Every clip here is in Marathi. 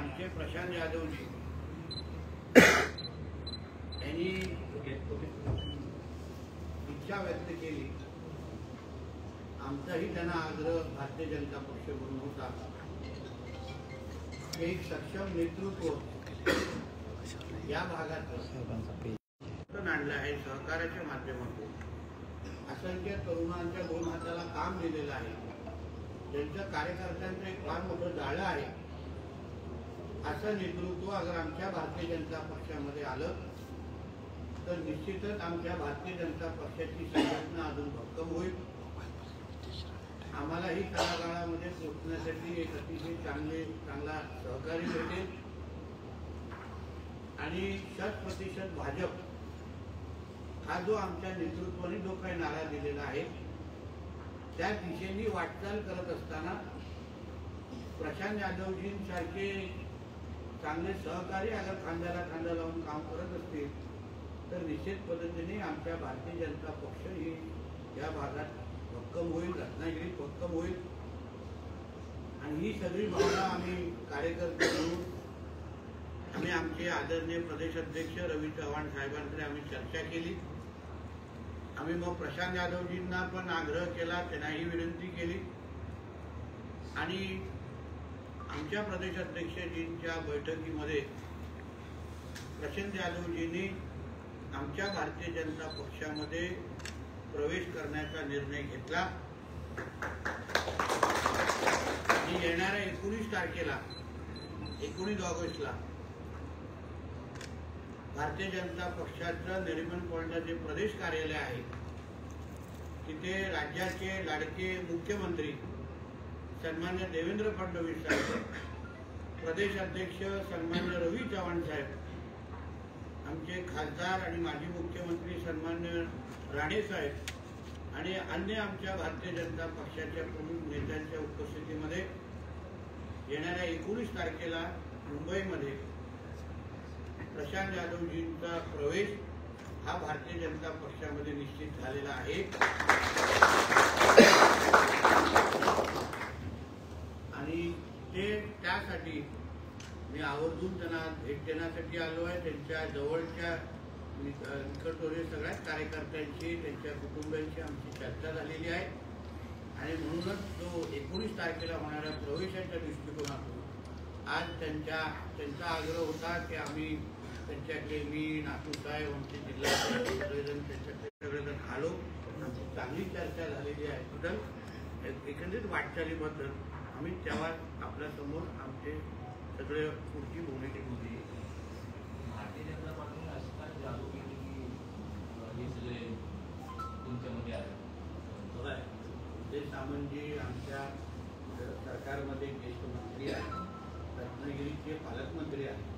आमचे प्रशांत यादवजी यांनी इच्छा व्यक्त केली, आमचाही त्यांना आग्रह भारतीय जनता पक्ष म्हणून होता, एक सक्षम नेतृत्व या भागात आणलं आहे. सहकार्याच्या माध्यमातून असंख्य तरुणांच्या 2 हाताला काम दिलेलं आहे, ज्यांच्या कार्यकर्त्यांचं एक फार मोठं जाळं आहे. असं नेतृत्व अगर आमच्या भारतीय जनता पक्षामध्ये आलं तर निश्चितच आमच्या भारतीय जनता पक्षाची संघटना अजून भक्कम होईल. आम्हालाही तळागाळामध्ये पोहोचण्यासाठी एक अतिशय चांगला सहकारी भेटेल आणि 100% भाजप हा जो आमच्या नेतृत्वाने जो काही नारा दिलेला आहे त्या दिशेने वाटचाल करत असताना प्रशांत यादवजींसारखे चांगले सहकारी अगर खांद्याला खांदा लावून काम करत असतील तर निश्चित पद्धतीने आमच्या भारतीय जनता पक्ष ही या भागात भक्कम होईल, रत्नागिरीत भक्कम होईल. आणि ही सगळी भावना आम्ही कार्यकर्ते म्हणून आम्ही आमचे आदरणीय प्रदेश अध्यक्ष रवी चव्हाण साहेबांकडे आम्ही चर्चा केली. आम्ही मग प्रशांत यादवजींना पण आग्रह केला, त्यांनाही विनंती केली आणि आमच्या प्रदेश अध्यक्षजींच्या बैठकीमध्ये प्रशांत यादवजींनी आमच्या भारतीय जनता पक्षामध्ये प्रवेश करण्याचा निर्णय घेतला आणि येणाऱ्या 19 तारखेला 19 ऑगस्टला भारतीय जनता पक्षाचं नरिमन पॉइंटला जे प्रदेश कार्यालय आहे तिथे राज्याचे लाडके मुख्यमंत्री सन्मान्य देवेंद्र फडणवीस साहेब, प्रदेश अध्यक्ष सन्मान्य रवी चव्हाण साहेब, आमचे खासदार आणि माजी मुख्यमंत्री सन्मान्य राणे साहेब आणि अन्य आमच्या भारतीय जनता पक्षाच्या प्रमुख नेत्यांच्या उपस्थितीमध्ये येणाऱ्या 19 तारखेला मुंबईमध्ये प्रशांत यादवजींचा प्रवेश हा भारतीय जनता पक्षामध्ये निश्चित झालेला आहे. आणि त्यासाठी मी आवर्जून त्यांना भेट देण्यासाठी आलो आहे. त्यांच्या जवळच्या निकटवर्तीय सगळ्याच कार्यकर्त्यांची, त्यांच्या कुटुंबियांची आमची चर्चा झालेली आहे आणि म्हणूनच जो 19 तारखेला होणाऱ्या प्रवेशाच्या दृष्टिकोनातून आज त्यांचा आग्रह होता की आम्ही त्यांच्याकडे मी नातूसाहेब आमचे जिल्ह्याचे सगळेजण त्यांच्याकडे सगळेजण आलो. आमची चांगली चर्चा झालेली आहे. बद्दल एकंदरीत वाटचालीबद्दल आम्ही तेव्हा आपल्यासमोर आमचे सगळे पुढची भूमिका होती. भारतीय जनता पार्टीने असं काय जादू केली की हे सगळे तुमच्यामध्ये आले? बघा, उदय सामंतजी आमच्या सरकारमध्ये ज्येष्ठ मंत्री आहेत, रत्नागिरीचे पालकमंत्री आहेत.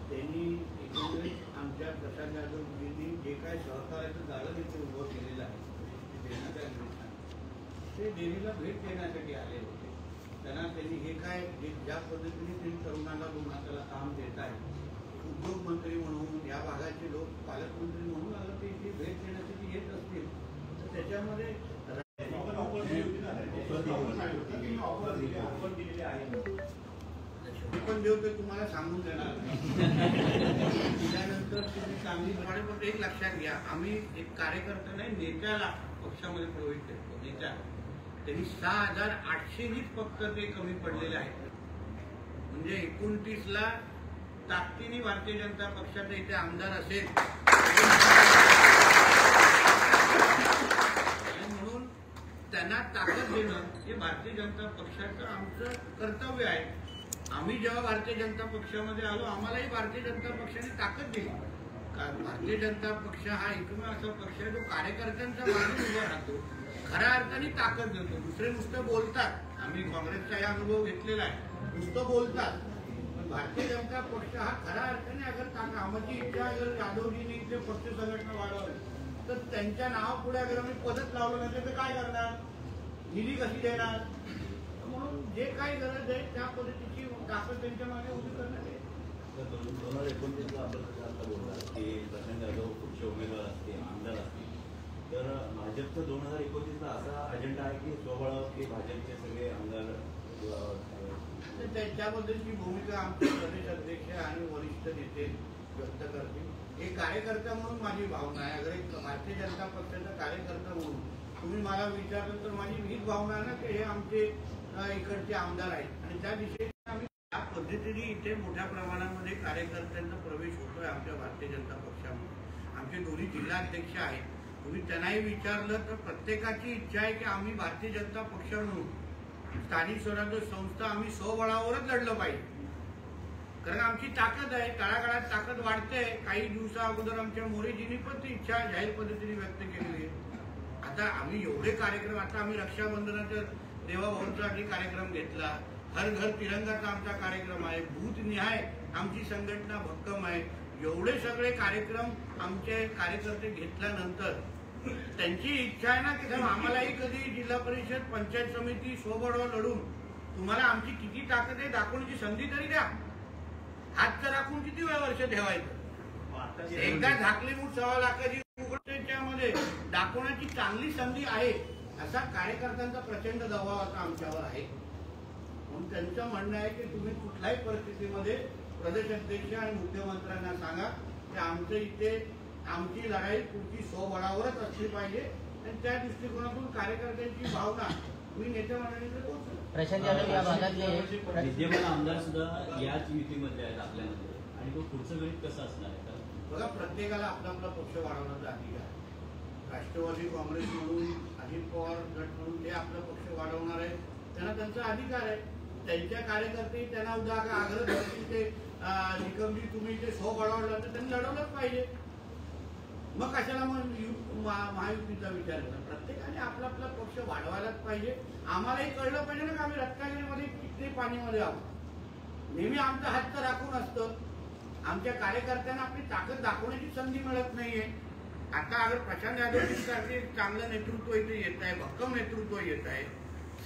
त्यांनी एकंदरीत आमच्या प्रशांत यादवजींनी जे काय सहकार्याचं जाळं तिथे उभं केलेलं आहे ते देवीला भेट देण्यासाठी आले होते. त्यांनी हे काय ज्या पद्धतीने ते तरुणाला 2 हाताला काम देत आहे, उद्योगमंत्री म्हणून या भागाचे लोक पालकमंत्री म्हणून आलं ते इथे भेट देण्यासाठी येत असतील तर त्याच्यामध्ये पण देऊ ते तुम्हाला सांगून देणार त्यानंतर तुम्ही चांगली पण एक लक्षात घ्या, आम्ही एक कार्यकर्ता नाही नेत्याला पक्षामध्ये प्रवेश देतो. नेत्या त्यांनी 6,800नीच फक्त ते कमी पडलेले आहेत. म्हणजे 29ला ताकदीने भारतीय जनता पक्षाचा इथे आमदार असेल म्हणून त्यांना ताकद देणं हे भारतीय जनता पक्षाचं आमचं कर्तव्य आहे. आम्ही जेव्हा भारतीय जनता पक्षामध्ये आलो आम्हालाही भारतीय जनता पक्षाने ताकद दिली. कारण भारतीय जनता पक्ष हा एकमेव असा पक्ष आहे जो कार्यकर्त्यांचा मागे उभा राहतो, खऱ्या अर्थाने ताकद देतो. दुसरे नुसतं बोलतात, आम्ही काँग्रेसचा हा अनुभव घेतलेला आहे, नुसतं बोलतात. पण भारतीय जनता पक्ष हा खऱ्या अर्थाने अगर आमची इच्छा अगर यादवजींनी इथे पक्ष संघटना वाढवली तर त्यांच्या नावापुढे अगर आम्ही पदच लावलं नसेल तर काय करणार, निधी कशी देणार. म्हणून जे काही गरज आहे त्या पद्धतीची ताकद त्यांच्या मागे उभी करण्यात येईल. 2029ला आपण आता बोलला की प्रशांत यादव पुढचे उमेदवार असतील, आमदार असतील, तर भाजपचं 2029ला असा अजेंडा आहे की स्वबळावर की भाजपचे सगळे आमदार त्याच्याबद्दलची भूमिका आमचे प्रदेश अध्यक्ष आणि वरिष्ठ नेते व्यक्त करतील. एक कार्यकर्ता म्हणून माझी भावना आहे. अगर एक भारतीय जनता पक्षाचा कार्यकर्ता म्हणून तुम्ही मला विचारलं तर माझी हीच भावना आहे ना की हे आमचे इकडचे आमदार आहेत आणि त्या दिशेने आम्ही त्या पद्धतीने इथे मोठ्या प्रमाणामध्ये कार्यकर्त्यांचा प्रवेश होतोय आमच्या भारतीय जनता पक्षामध्ये. आमचे दोन्ही जिल्हाध्यक्ष आहेत. तुम्ही त्यांनाही विचारलं तर प्रत्येकाची इच्छा आहे की आम्ही भारतीय जनता पक्ष म्हणून स्थानिक स्वराज्य संस्था आम्ही स्वबळावरच लढलं पाहिजे. कारण आमची ताकद आहे. तळागाळात ताकद वाढते. काही दिवसा अगोदर आमच्या मोरेजींनी पण ती इच्छा जाहीर पद्धतीने व्यक्त केलेली आहे. आता आम्ही एवढे कार्यक्रम, आता आम्ही रक्षाबंधनाच्या देवाभाऊंसाठी कार्यक्रम घेतला, हर घर तिरंगाचा आमचा कार्यक्रम आहे, बूथनिहाय आमची संघटना भक्कम आहे. एवढे सगळे कार्यक्रम आमचे कार्यकर्ते घेतल्यानंतर त्यांची इच्छा आहे ना की आम्हालाही कधी जिल्हा परिषद पंचायत समिती स्वबळावर लढून तुम्हाला आमची किती ताकद आहे दाखवण्याची संधी तरी द्या. हात तर राखून किती वर्ष ठेवायचं. एकदा झाकली मूठ 1.25 लाखाची मध्ये दाखवण्याची चांगली संधी आहे. असा कार्यकर्त्यांचा प्रचंड दबाव आता आमच्यावर आहे. म्हणून त्यांचं म्हणणं आहे की तुम्ही कुठल्याही परिस्थितीमध्ये प्रदेश अध्यक्ष आणि मुख्यमंत्र्यांना सांगा की आमचं इथे आमची लढाई पुढची स्वबळावरच असली पाहिजे आणि त्या दृष्टिकोनातून कार्यकर्त्यांची भावना मी नेते मंडळीकडे पोहोचतो. प्रशांत यादव या भागातले विद्यमान आमदार सुद्धा याच युतीमध्ये आहेत आपल्यामध्ये आणि तो पुढचं गणित कसं असणार आहे? बघा, प्रत्येकाला आपला आपला पक्ष वाढवण्याचा अधिकार आहे. राष्ट्रवादी काँग्रेस म्हणून, अजित पवार गट म्हणून ते आपला पक्ष वाढवणार आहे, त्यांना त्यांचा अधिकार आहे. त्यांच्या कार्यकर्ते त्यांना उद्या आग्रह करतील ते निकमजी तुम्ही ते स्वबळावलं तर त्यांनी लढवलंच पाहिजे. मग कशाला मग महायुतीचा विचार करा. प्रत्येकाने आपला आपला पक्ष वाढवायलाच पाहिजे. आम्हालाही कळलं पाहिजे ना की आम्ही रत्नागिरीमध्ये किती पाणीमध्ये आहोत. नेहमी आमचा हात तर राखून असतं. आमच्या कार्यकर्त्यांना आपली ताकद दाखवण्याची संधी मिळत नाहीये. आता अगर प्रशांत यादवजींसारखे चांगलं नेतृत्व इथे येत आहे, भक्कम नेतृत्व येत आहे.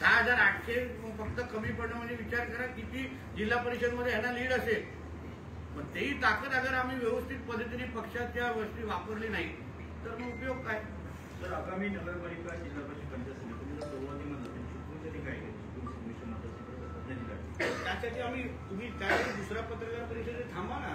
6800 फक्त कमी पडणं म्हणजे विचार करा किती जिल्हा परिषदमध्ये ह्यांना लीड असेल. पण तेही ताकद अगर आम्ही व्यवस्थित पद्धतीने पक्षाच्या गोष्टी वापरली नाही तर मग उपयोग काय? तर आगामी नगरपालिका जिल्हा परिषद पंचायत समितीला सुरुवाती म्हणतात काय त्यासाठी आम्ही तुम्ही त्यावेळी दुसऱ्या पत्रकार परिषदेत थांबा ना.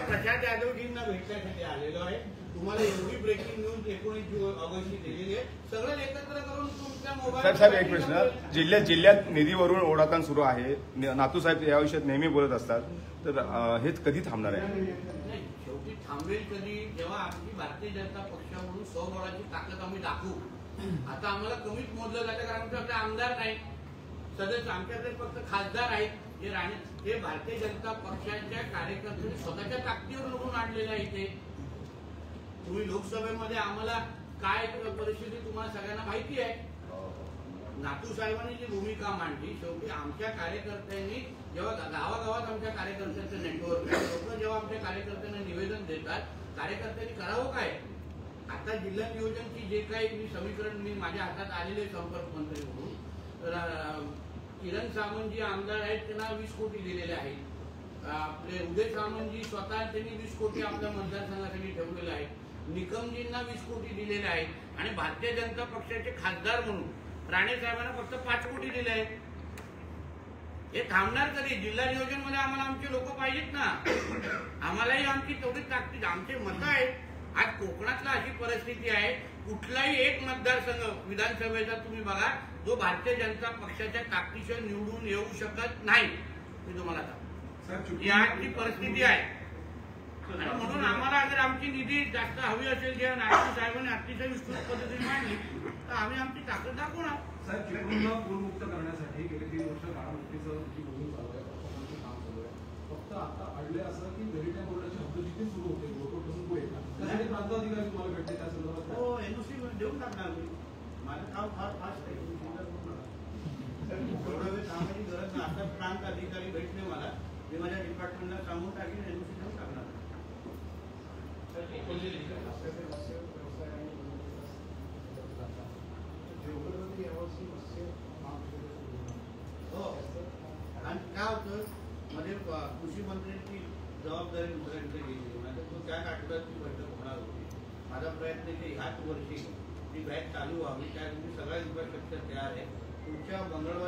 प्रशांत यादवजींना भेटण्यासाठी आलेलो आहे. तुम्हाला एवढी ब्रेकिंग न्यूज 19 ऑगस्टची दिलेली आहे. सगळं एकत्र करून तुमच्या मोबाईल. साहेब एक प्रश्न, जिल्ह्यात निधीवरून ओढाताण सुरू आहे. नातू साहेब या विषयात नेहमी बोलत असतात, तर हेच कधी थांबणार आहे? शेवटी थांबेल कधी, जेव्हा आमची भारतीय जनता पक्ष म्हणून स्वबळाची ताकद आम्ही दाखवू. आता आम्हाला कमीच मोजलं जातं कारण आमच्याकडे आमदार नाही, सदस्य आमच्याकडे फक्त खासदार आहेत जे ते भारतीय जनता पक्षाच्या कार्यकर्त्यांनी स्वतःच्या ताकदीवर निवडून आणलेलं आहे. इथे तुम्ही लोकसभेमध्ये आम्हाला काय परिस्थिती तुम्हाला सगळ्यांना माहिती आहे. नातू साहेबांनी जी भूमिका मांडली, शेवटी आमच्या कार्यकर्त्यांनी जेव्हा गावागावात आमच्या कार्यकर्त्यांचं नेटवर्क आहे, लोक जेव्हा आमच्या कार्यकर्त्यांना निवेदन देतात, कार्यकर्त्यांनी करावं काय? आता जिल्हा नियोजनची जे काही मी समीकरण मी माझ्या हातात आलेले संपर्क मंत्री म्हणून किरण सामंतजी आमदार आहेत, त्यांना 20 कोटी दिलेले आहेत. आपले उदय सामंतजी स्वतः त्यांनी 20 कोटी आपल्या मतदारसंघासाठी ठेवलेले आहेत. निकमजींना 20 कोटी दिलेले आहेत आणि भारतीय जनता पक्षाचे खासदार म्हणून राणे साहेबांना फक्त 5 कोटी दिले आहेत. हे थांबणार कधी? जिल्हा नियोजन मध्ये आम्हाला आमचे लोक पाहिजेत ना. आम्हालाही आमची तेवढीच ताकद, आमचे मत आहेत. आज कोकणातला अशी परिस्थिती आहे, कुठलाही एक मतदारसंघ विधानसभेचा तुम्ही बघा जो भारतीय जनता पक्षाच्या ताकदीशिवाय निवडून येऊ शकत नाही. मी तुम्हाला सांगतो ही आजची परिस्थिती आहे. म्हणून आम्हाला अगर आमची निधी जास्त हवी असेल, जे नायडू साहेबांनी अतिशय विस्तृत पद्धतीने मांडली, तर आम्ही आमची ताकद दाखवणार. साहेब, चिपळूणला पूरमुक्त करण्यासाठी गेले 3 वर्ष काळामुक्तीचं जी मोहीम चालू आहे, अपक्षांचं काम चालू आहे. फक्त आता अडले असं की दलित बोर्डाची हद्दजीती सुरू होते, गोटोपासून पुढे त्यासाठी प्रांताधिकारी तुम्हाला भेटते त्या संदर्भात? हो, एनओसी देऊन टाकणार मी. माझं काम फार फास्ट आहे. एवढं वेळ थांबायची गरज नाही. आता प्रांत अधिकारी भेटले मला, मी माझ्या डिपार्टमेंटला सांगून टाकेन, एनओसी देऊन टाकणार. हो, आणि काय होतं मध्ये कृषी मंत्र्यांची जबाबदारी दुसऱ्यांकडे गेली, म्हणजे तो त्या आठवड्याची बैठक होणार होती. माझा प्रयत्न की ह्याच वर्षी ती बॅच चालू व्हावी, त्यासाठी सगळ्या इन्फ्रास्ट्रक्चर तयार आहे. पुढच्या मंगळवार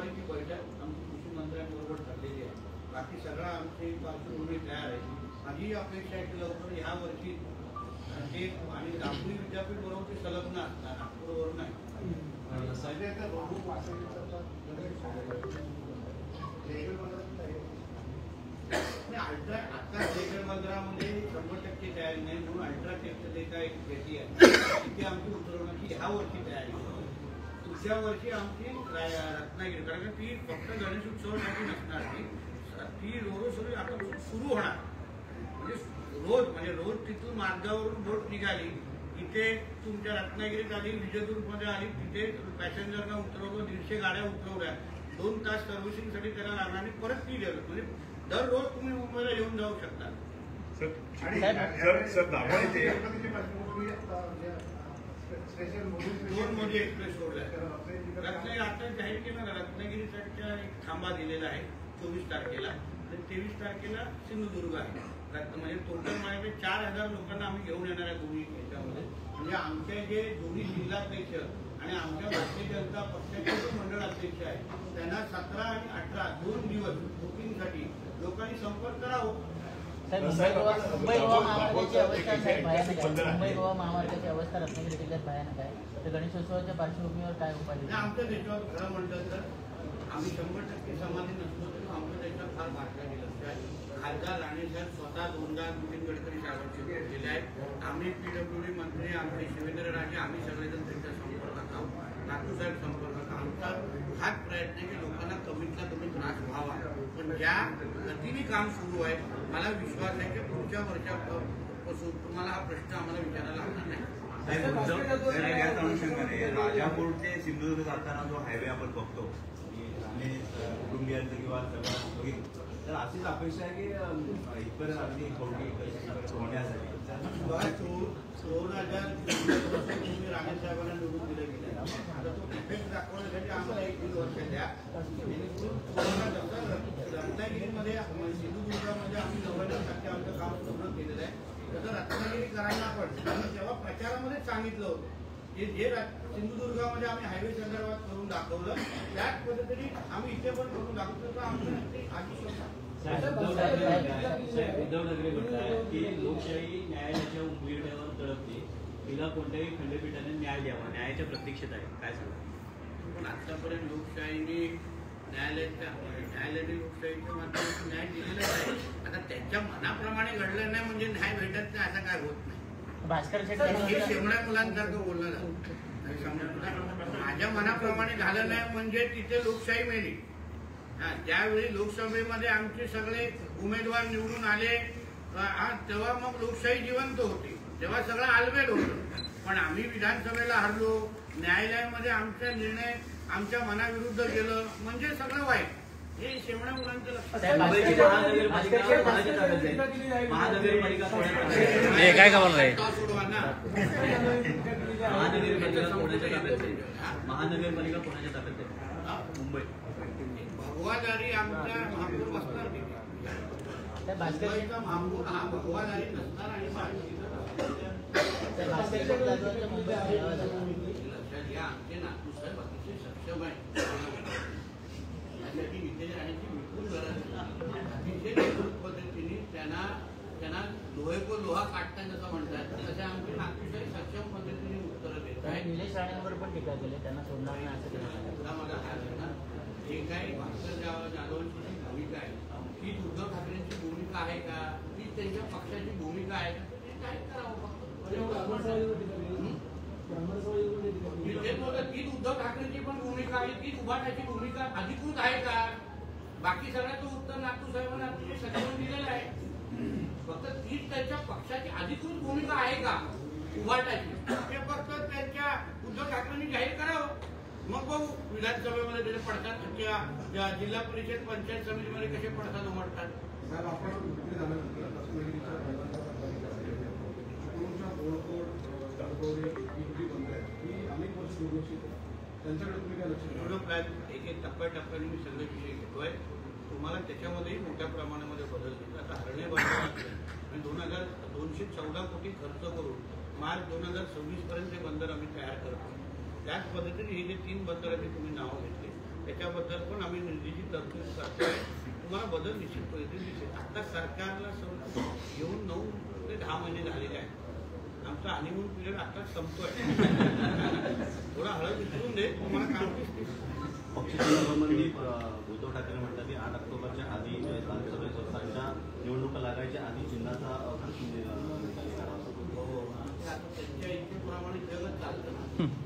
बाकी सगळं आमची पार्श्वभूमी तयार आहे. माझी अपेक्षा आहे की लवकर ह्या वर्षी ते आणि नागपूर विद्यापीठ बरोबर ते संलग्न असतात, नागपूरवर नाही. अल्ट्रा आता जयगडबंदरामध्ये 100% तयारी नाही म्हणून अल्ट्राटेकचं जे काही खेती आहे ती आमची उतरवण्याची ह्या वर्षी तयारी आहे. पुढच्या वर्षी आमची रत्नागिरी, कारण ती फक्त गणेश उत्सवासाठी नसणार, ती रोज आता सुरू होणार. म्हणजे रोज तिथून मार्गावरून बोट निघाली, इथे तुमच्या रत्नागिरीत आली, विजयदुर्गमध्ये आली, तिथे पॅसेंजरना उतरवलं, 150 गाड्या उतरवल्या, 2 तास सर्व्हिसिंगसाठी त्याला लागणार आणि परत ती गेलं. म्हणजे दररोज तुम्ही मुंबईला येऊन जाऊ शकता. दोन मोदी एक्सप्रेस सोडल्या. रत्नागिरी आता जाहीर केलं ना, रत्नागिरीसाठीचा एक थांबा दिलेला आहे 24 तारखेला आणि 23 तारखेला सिंधुदुर्ग आहे. म्हणजे टोटल माझ्याकडे 4000 लोकांना आम्ही घेऊन येणार आहे दोन्ही याच्यामध्ये. म्हणजे आमचे जे दोन्ही जिल्हाध्यक्ष आणि आमच्या भारतीय जनता पक्षाचे जे मंडळ अध्यक्ष आहेत त्यांना 17 आणि 18 2 दिवस बुकिंगसाठी लोकांनी संपर्क करावं. मुंबई गोवा महामार्गाची अवस्था भयानक आहे. मुंबई गोवा महामार्गाची अवस्था रत्नागिरी जिल्ह्यात भयानक आहे. तर गणेशोत्सवाच्या पार्श्वभूमीवर काय उपाय? आमच्या देशावर खरं म्हटलं तर आम्ही 100% समाधी नसतो, तरी आमच्या देशात फार बारकाईने लक्ष आहे. खासदार राणेसाहेब स्वतः 2दा नितीन गडकरी साहेबांशी गेलेले आहेत. आम्ही PWD मंत्री, आमचे शिवेंद्र राजे, आम्ही सगळेजण त्यांच्या संपर्कात आहोत. नातू साहेब संपर्कात. आमचा हाच प्रयत्न आहे की लोकांना कमीतला कमी त्रास व्हावा. पण ज्या गतीने काम सुरू आहे, मला विश्वास आहे की पुढच्या वर्षापासून तुम्हाला हा प्रश्न आम्हाला विचारायला लागणार नाही. याच अनुषंगाने राजापूर ते सिंधुदुर्ग जाताना जो हायवे आपण बघतो आणि कुटुंबियांचं किंवा सगळं बघितलं, तर अशीच अपेक्षा आहे की इतर अगदी होण्यासाठी 2000 राणेसाहेबांना निवडून दिलं गेलं. आता तो इफेक्ट दाखवण्यासाठी आम्हाला 1-1.5 वर्ष द्या. रत्नागिरीमध्ये सिंधुदुर्गामध्ये आम्ही 90% आमचं काम पूर्ण केलेलं आहे. तसं रत्नागिरीकरांना पण आम्ही तेव्हा प्रचारामध्येच सांगितलं होतं की जे सिंधुदुर्गामध्ये आम्ही हायवे संदर्भात करून दाखवलं त्याच पद्धतीने आम्ही इथे पण करून दाखवतो. तर आमचं आधी उद्धव ठाकरे म्हणतात की लोकशाही न्यायालयाच्या उंबरठ्यावर तडपते, तिला कोणत्याही खंडपीठाने न्याय द्यावा, न्यायाच्या प्रतीक्षेत आहे. काय सांगा? पण आतापर्यंत लोकशाहीने न्यायालयाने लोकशाहीच्या माध्यमातून न्याय दिलेला आहे. आता त्यांच्या मनाप्रमाणे घडलं नाही म्हणजे न्याय भेटत नाही असं काय होत नाही. भास्कर हे शेवड्या मुलांसारखं बोलणं झालं. माझ्या मनाप्रमाणे झालं नाही म्हणजे तिथे लोकशाही मेली. ज्यावेळी लोकसभेमध्ये आमचे सगळे उमेदवार निवडून आले तेव्हा मग लोकशाही जिवंत होती, तेव्हा सगळं आलबेल होतं. पण आम्ही विधानसभेला हरलो, न्यायालयामध्ये आमचा निर्णय आमच्या मनाविरुद्ध गेलं म्हणजे सगळं वाईट. हे शेवण्या मुलांचं लक्षात काय खबर आहे? सोडवा ना. महानगरपालिका कोणाच्या ताब्यात आहे? मुंबई भगवादारी आमच्या महापौर बसणार नाही. मुंबईचा महापौर हा भगवादारी नसणार आणि लक्षात घ्या आमचे नातू साहेब अतिशय सक्षम आहे. त्यासाठी इथे राहण्याची विपुल गरज नाही. अतिशय निकृष्ट पद्धतीने त्यांना लोहे को लोहा काटतात असं म्हणतात, तसे आमचे नातू साहेब सक्षम पद्धतीने उत्तरं देत आहेत. निलेश राणेंवर पण टीका केली, त्यांना सोडणार नाही असं केलं. माझा हात आहे ना, जे काही भास्कर जाधवांची भूमिका आहे हीच उद्धव ठाकरेंची भूमिका आहे का, हीच त्यांच्या पक्षाची भूमिका आहे का, ते काय करावं तीच उद्धव ठाकरेंची पण भूमिका आहे, तीच उभाटाची भूमिका अधिकृत आहे का? बाकी सगळ्याचं उत्तर नातू साहेबांना अतिशय सक्षम दिलेलं आहे. फक्त तीच त्यांच्या पक्षाची अधिकृत भूमिका आहे का उभाटाची, ते फक्त त्यांच्या उद्धव ठाकरेंनी जाहीर करावं. मग बघू विधानसभेमध्ये त्याचे पडतात किंवा जिल्हा परिषद पंचायत समितीमध्ये कसे पडतात उमटतात. एक एक टप्प्याटप्प्याने मी सगळे विषय घेतोय. तुम्हाला त्याच्यामध्येही मोठ्या प्रमाणामध्ये बदल दिला. आता हरणे बंदर 214 कोटी खर्च करून मार्च 2026 पर्यंत हे बंदर आम्ही तयार करतो. त्याच पद्धतीने हे जे 3 बंदराची तुम्ही नावं घेतली त्याच्याबद्दल पण आम्ही निधीची तरतूद करतोय. तुम्हाला बदल निश्चित पद्धतीने दिसेल. आता सरकारला येऊन 9 ते 10 महिने झालेले आहेत. आमचा हनीमून पिरियड आता संपतोय. थोडा हळद विसरून दे, तुम्हाला काम दिसतील. पक्षाची निवडणुकी उद्धव ठाकरे म्हणतात की 8 ऑक्टोबरच्या आधी लोकसभेच्या निवडणुका लागायच्या आधी चिन्हाचा हो, आता त्यांच्या इच्छेप्रमाणे जगत चालतं.